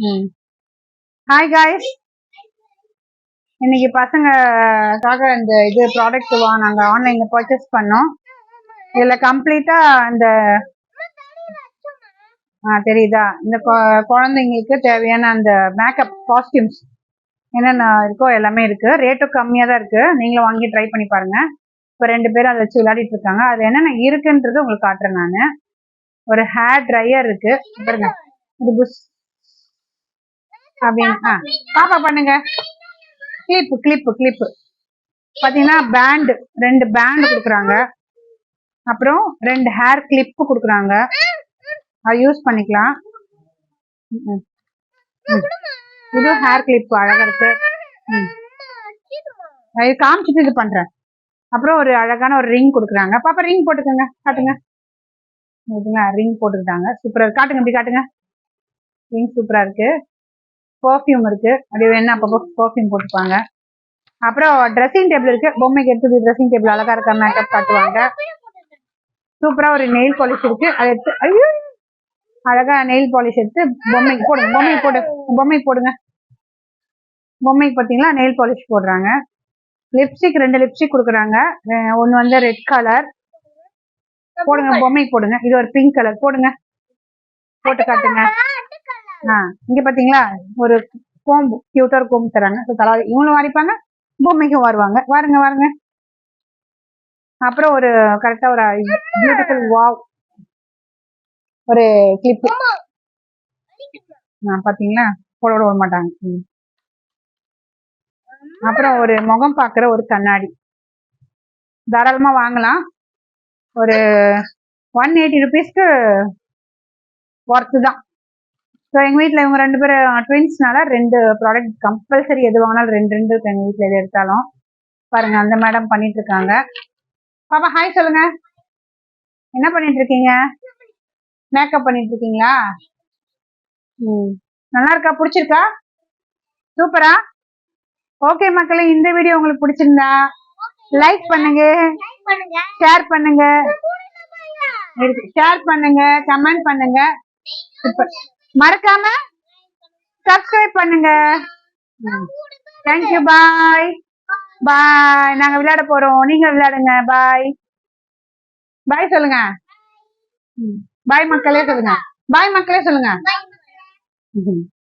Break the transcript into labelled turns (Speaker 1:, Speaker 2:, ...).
Speaker 1: ம். Hi guys, இன்னைக்கு பசங்கக்காக இந்த ப்ராடக்ட் நாங்கள் ஆன்லைனில் பர்ச்சேஸ் பண்ணோம். இதில் கம்ப்ளீட்டாக இந்த தெரியுதா, இந்த குழந்தைங்களுக்கு தேவையான அந்த மேக்கப் காஸ்டியூம்ஸ் என்னென்ன இருக்கோ எல்லாமே இருக்குது. ரேட்டும் கம்மியாக தான் இருக்குது. நீங்களும் வாங்கி ட்ரை பண்ணி பாருங்கள். இப்போ 2 பேரும் அதை வச்சு விளையாடிட்டு இருக்காங்க. அது என்னென்ன இருக்குன்றது உங்களுக்கு காட்டுறேன் நான். ஒரு ஹேர் ட்ரையர் இருக்கு பாருங்க, இது புஷ் அப்படின்னு பாப்பா பண்ணுங்க. கிளிப்பு பாத்தீங்கன்னா பேண்ட், 2 பேண்ட் கொடுக்குறாங்க. அப்புறம் 2 ஹேர் கிளிப்பு கொடுக்குறாங்க. அதை யூஸ் பண்ணிக்கலாம். இது ஹேர் கிளிப் அழகா இருக்கு. அது காமிச்சிட்டு இது பண்றேன். அப்புறம் ஒரு அழகான ஒரு ரிங் கொடுக்குறாங்க. பாப்பா ரிங் போட்டுக்கோங்க, காட்டுங்க. ரிங் போட்டுக்கிட்டாங்க. சூப்பரா காட்டுங்க, இப்படி காட்டுங்க. ரிங் சூப்பரா இருக்கு. பர்ஃப்யூம் இருக்கு, அது வேணா அப்பப்போ பர்ஃப்யூம் போட்டுப்பாங்க. அப்புறம் ட்ரெஸ்ஸிங் டேபிள் இருக்கு. பொம்மைக்கு எடுத்து ட்ரெஸ்ஸிங் டேபிள் அழகா இருக்க மேக்கப் காட்டுவாங்க. சூப்பரா ஒரு நெயில் பாலிஷ் இருக்கு. அதை எடுத்து அழகா நெயில் பாலிஷ் எடுத்து பொம்மைக்கு போடுங்க. பொம்மைக்கு போடுங்க. பொம்மைக்கு பார்த்தீங்களா நெயில் பாலிஷ் போடுறாங்க. லிப்ஸ்டிக் 2 லிப்ஸ்டிக் கொடுக்குறாங்க. ஒன்று வந்து ரெட் கலர் போடுங்க, பொம்மைக்கு போடுங்க. இது ஒரு பிங்க் கலர் போடுங்க, போட்டு காட்டுங்க. இங்க பாத்தீங்களா ஒரு கோம்பு, கியூட்டர் கோம்பு தராங்க. இவங்களும் வாரிப்பாங்க, பொம்மைக்கும் வருவாங்க. வாருங்க. அப்புறம் ஒரு கரெக்டா ஒரு பியூட்டிஃபுல் வாவ் ஒரு கிளிப் பாத்தீங்களா, போட விட மாட்டாங்க. அப்புறம் ஒரு முகம் பாக்குற ஒரு கண்ணாடி தாராளமா வாங்கலாம். ஒரு 180 ருபீஸ்க்கு ஒர்த்து தான். ஸோ எங்கள் வீட்டில் இவங்க 2 பேரும் ட்வின்ஸ்னால 2 ப்ராடக்ட் கம்பல்சரி, எது வாங்கினாலும் 2 இருக்கு எங்கள் வீட்டில். எது எடுத்தாலும் பாருங்க, அந்த மேடம் பண்ணிட்டு இருக்காங்க. பாப்பா ஹாய் சொல்லுங்க. என்ன பண்ணிட்டு இருக்கீங்க? மேக்கப் பண்ணிட்டு இருக்கீங்களா? நல்லா இருக்கா? பிடிச்சிருக்கா? சூப்பரா. ஓகே மக்களே, இந்த வீடியோ உங்களுக்கு பிடிச்சிருந்தா லைக் பண்ணுங்க, ஷேர் பண்ணுங்க, கமெண்ட் பண்ணுங்க, மறக்காம சப்ஸ்கிரைப் பண்ணுங்க. தேங்க்யூ, பாய். நாங்க விளையாட போறோம், நீங்க விளையாடுங்க. பாய் சொல்லுங்க. பாய் மக்களே சொல்லுங்க.